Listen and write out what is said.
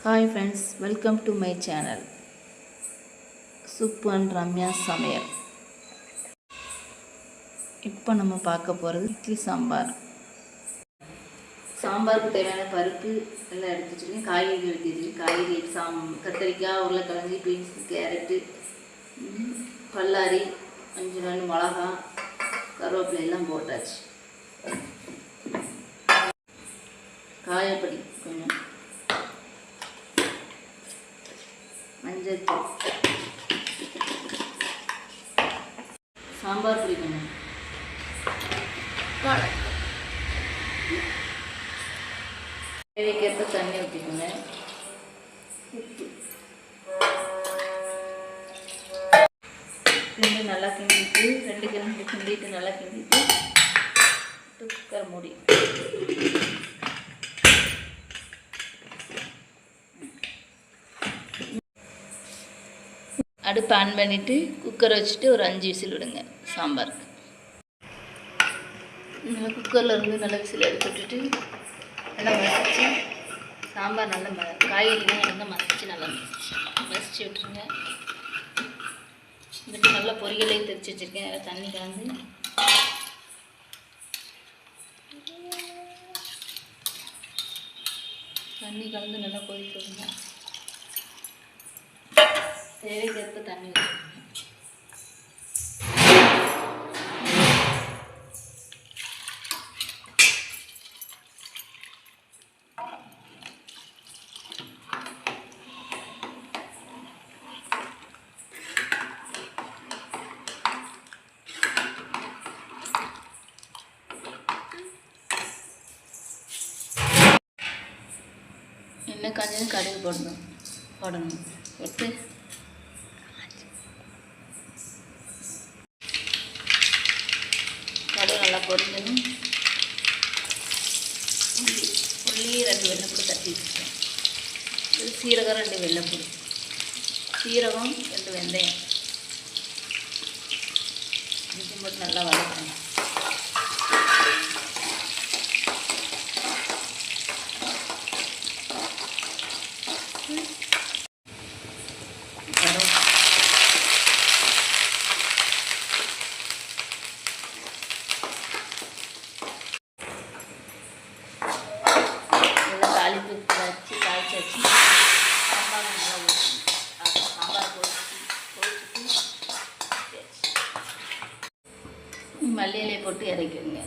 Hi friends, welcome to my channel Subbu and Ramya சமையல். இப்போ நம்ம பார்க்க போகிறது இட்லி சாம்பார். சாம்பாருக்கு தேவையான பருப்பு எல்லாம் எடுத்து வச்சுருக்கேன். காய்கறி எடுத்து வச்சுருக்கேன். காய்கறி கத்திரிக்காய், உருளைக்கிழங்கு, பீன்ஸ், கேரட்டு, பல்லாரி, 5 மிளகா, கருவேப்பிலை எல்லாம் போட்டாச்சு. காயப்பொடி கொஞ்சம், மஞ்சள் தூள், சாம்பார் பொடி கொஞ்சம், தேவைக்கேற்ப தண்ணி ஊற்றிக்கோங்க. உப்பு கிண்டி நல்லா கிண்டிட்டு 2 கிலோ கிண்டிட்டு நல்லா கிண்டிட்டு குக்கர் மூடி அடுப்பு ஆன் பண்ணிவிட்டு குக்கரை வச்சுட்டு ஒரு 5 விசில் விடுங்க. சாம்பாருக்கு நல்லா குக்கரில் இருந்து நல்லா விசில் எடுத்து விட்டுட்டு நல்லா மசிச்சு, சாம்பார் நல்லா காய்கறிலாம் நல்லா மசிச்சு நல்லா மசிச்சு விட்டுருங்க. இதுக்கு நல்லா பொரியலையும் தெரிச்சு வச்சுருக்கேன். நல்லா தண்ணி கலந்து நல்லா கொதிக்க விடுங்க. தேவைக்கேற்ப தண்ணி ஊற்றிக்கோங்க. எண்ணெய் காஞ்சதும் கடுகு போடணும். போட்டு கடுகு நல்லா பொரிஞ்சதும் உள்ளி 2 வெள்ளைப்பூடு தட்டி வச்சுருக்கேன். சீரகம் 2 வெள்ளைப்பூடு, சீரகம் 2 வெந்தயம் இது போட்டு நல்லா வதக்கணும். தாளிப்பு வச்சு தாளிச்சு வச்சு சாம்பார் நல்லா ஊற்றி சாம்பார் போட்டு மல்லி இலையை போட்டு இறக்கிடுங்க.